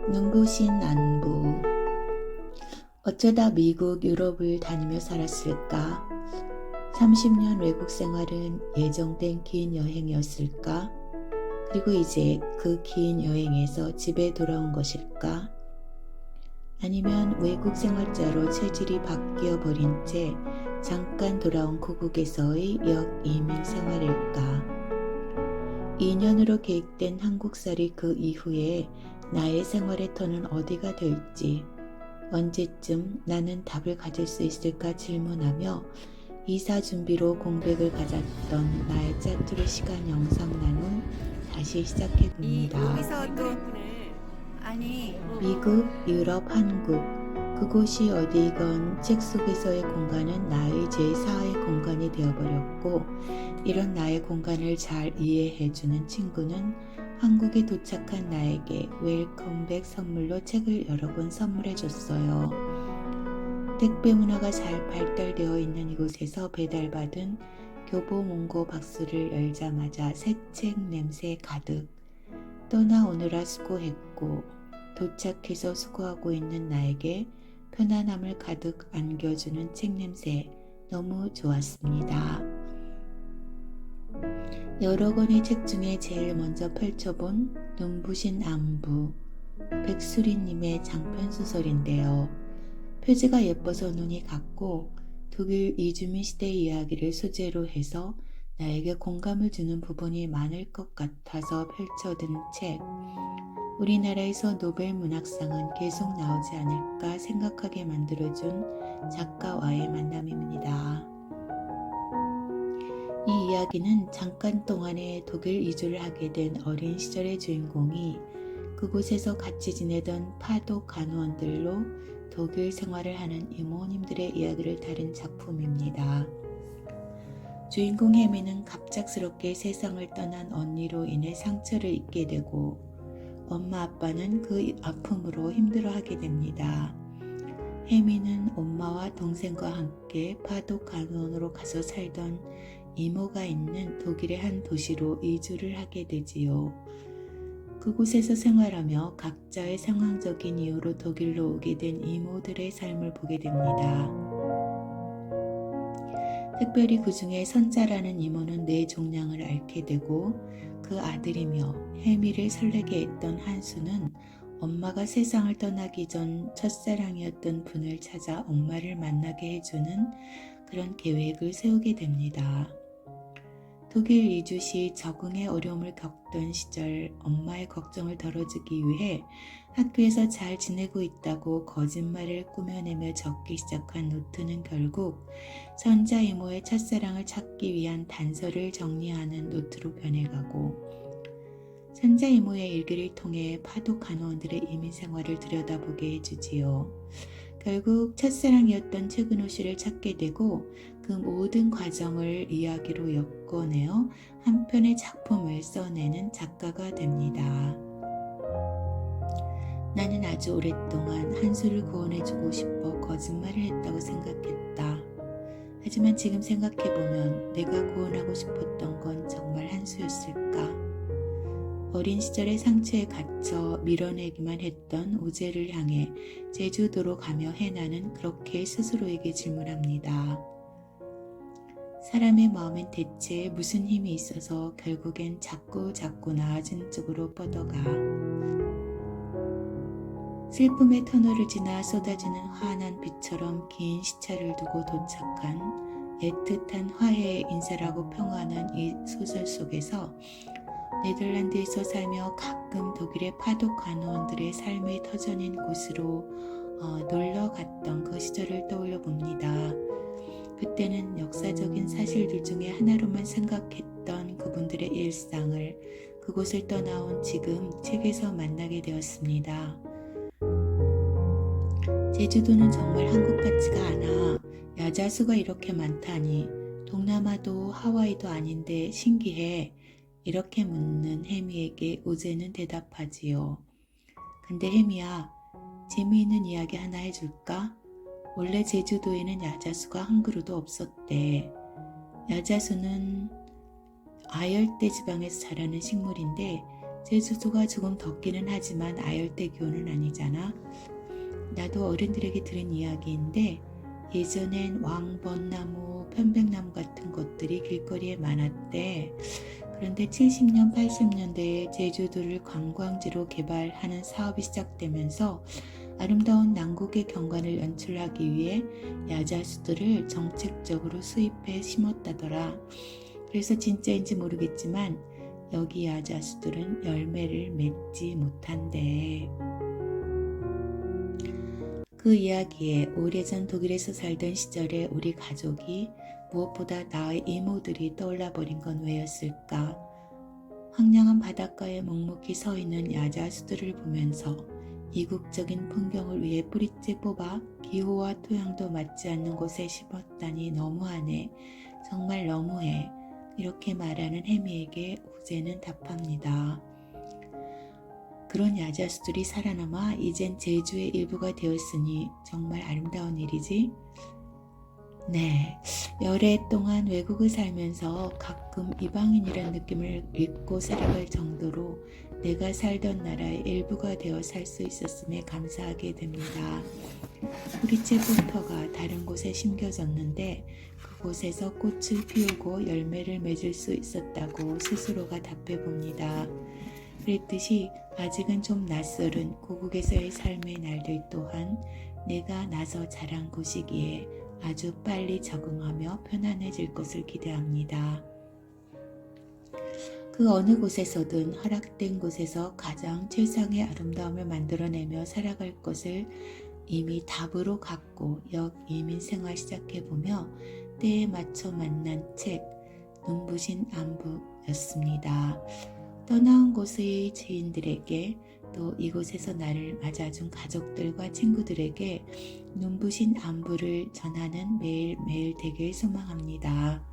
눈부신 안부. 어쩌다 미국, 유럽을 다니며 살았을까? 30년 외국 생활은 예정된 긴 여행이었을까? 그리고 이제 그 긴 여행에서 집에 돌아온 것일까? 아니면 외국 생활자로 체질이 바뀌어 버린 채 잠깐 돌아온 고국에서의 역이민 생활일까? 2년으로 계획된 한국살이 그 이후에 나의 생활의 터는 어디가 될지, 언제쯤 나는 답을 가질 수 있을까 질문하며 이사 준비로 공백을 가졌던 나의 짜투리 시간 영상 나눔 다시 시작해 봅니다. 여기서 또 아니 미국, 유럽, 한국 그곳이 어디건 책 속에서의 공간은 나의 제4의 공간이 되어버렸고, 이런 나의 공간을 잘 이해해주는 친구는 한국에 도착한 나에게 웰컴백 선물로 책을 여러 권 선물해줬어요. 택배 문화가 잘 발달되어 있는 이곳에서 배달받은 교보문고 박스를 열자마자 새 책 냄새 가득. 떠나오느라 수고했고 도착해서 수고하고 있는 나에게 편안함을 가득 안겨주는 책 냄새, 너무 좋았습니다. 여러 권의 책 중에 제일 먼저 펼쳐본 눈부신 안부, 백수리님의 장편소설인데요. 표지가 예뻐서 눈이 갔고 독일 이주민 시대 이야기를 소재로 해서 나에게 공감을 주는 부분이 많을 것 같아서 펼쳐든 책. 우리나라에서 노벨 문학상은 계속 나오지 않을까 생각하게 만들어준 작가와의 만남입니다. 이 이야기는 잠깐 동안의 독일 이주를 하게 된 어린 시절의 주인공이 그곳에서 같이 지내던 파독 간호원들로 독일 생활을 하는 이모님들의 이야기를 다룬 작품입니다. 주인공 혜미는 갑작스럽게 세상을 떠난 언니로 인해 상처를 입게 되고 엄마 아빠는 그 아픔으로 힘들어하게 됩니다. 혜미는 엄마와 동생과 함께 파독 간호원으로 가서 살던 이모가 있는 독일의 한 도시로 이주를 하게 되지요. 그곳에서 생활하며 각자의 상황적인 이유로 독일로 오게 된 이모들의 삶을 보게 됩니다. 특별히 그 중에 선자라는 이모는 내 종량을 앓게 되고, 그 아들이며 혜미를 설레게 했던 한수는 엄마가 세상을 떠나기 전 첫사랑이었던 분을 찾아 엄마를 만나게 해주는 그런 계획을 세우게 됩니다. 독일 이주 시 적응의 어려움을 겪던 시절 엄마의 걱정을 덜어주기 위해 학교에서 잘 지내고 있다고 거짓말을 꾸며내며 적기 시작한 노트는 결국 선자 이모의 첫사랑을 찾기 위한 단서를 정리하는 노트로 변해가고, 선자 이모의 일기를 통해 파독 간호원들의 이민 생활을 들여다보게 해주지요. 결국 첫사랑이었던 최근호 씨를 찾게 되고 그 모든 과정을 이야기로 엮어내어 한 편의 작품을 써내는 작가가 됩니다. 나는 아주 오랫동안 한수를 구원해주고 싶어 거짓말을 했다고 생각했다. 하지만 지금 생각해보면 내가 구원하고 싶었던 건 정말 한수였을까? 어린 시절의 상처에 갇혀 밀어내기만 했던 우재를 향해 제주도로 가며 해나는 그렇게 스스로에게 질문합니다. 사람의 마음엔 대체 무슨 힘이 있어서 결국엔 자꾸 나아진 쪽으로 뻗어가. 슬픔의 터널을 지나 쏟아지는 환한 빛처럼 긴 시차를 두고 도착한 애틋한 화해의 인사라고 평화하는 이 소설 속에서 네덜란드에서 살며 가끔 독일의 파독 간호원들의 삶의 터전인 곳으로 놀러 갔던 그 시절을 떠올려 봅니다. 그때는 역사적인 사실들 중에 하나로만 생각했던 그분들의 일상을 그곳을 떠나온 지금 책에서 만나게 되었습니다. 제주도는 정말 한국 같지가 않아. 야자수가 이렇게 많다니. 동남아도 하와이도 아닌데 신기해. 이렇게 묻는 혜미에게 우재는 대답하지요. 근데 혜미야, 재미있는 이야기 하나 해줄까? 원래 제주도에는 야자수가 한 그루도 없었대. 야자수는 아열대 지방에서 자라는 식물인데 제주도가 조금 덥기는 하지만 아열대 기온은 아니잖아. 나도 어른들에게 들은 이야기인데 예전엔 왕벚나무, 편백나무 같은 것들이 길거리에 많았대. 그런데 70년, 80년대에 제주도를 관광지로 개발하는 사업이 시작되면서 아름다운 남국의 경관을 연출하기 위해 야자수들을 정책적으로 수입해 심었다더라. 그래서 진짜인지 모르겠지만 여기 야자수들은 열매를 맺지 못한대. 그 이야기에 오래전 독일에서 살던 시절에 우리 가족이 무엇보다 나의 이모들이 떠올라 버린 건 왜였을까? 황량한 바닷가에 묵묵히 서 있는 야자수들을 보면서 이국적인 풍경을 위해 뿌리째 뽑아 기후와 토양도 맞지 않는 곳에 심었다니 너무하네. 정말 너무해. 이렇게 말하는 해미에게 우재는 답합니다. 그런 야자수들이 살아남아 이젠 제주의 일부가 되었으니 정말 아름다운 일이지? 네, 열애 동안 외국을 살면서 가끔 이방인이란 느낌을 잊고 살아갈 정도로 내가 살던 나라의 일부가 되어 살 수 있었음에 감사하게 됩니다. 뿌리째 포터가 다른 곳에 심겨졌는데 그곳에서 꽃을 피우고 열매를 맺을 수 있었다고 스스로가 답해봅니다. 그랬듯이 아직은 좀 낯설은 고국에서의 삶의 날들 또한 내가 나서 자란 곳이기에 아주 빨리 적응하며 편안해질 것을 기대합니다. 그 어느 곳에서든 허락된 곳에서 가장 최상의 아름다움을 만들어내며 살아갈 것을 이미 답으로 갖고 역이민 생활 시작해보며 때에 맞춰 만난 책 눈부신 안부였습니다. 떠나온 곳의 지인들에게 또 이곳에서 나를 맞아준 가족들과 친구들에게 눈부신 안부를 전하는 매일매일 되길 소망합니다.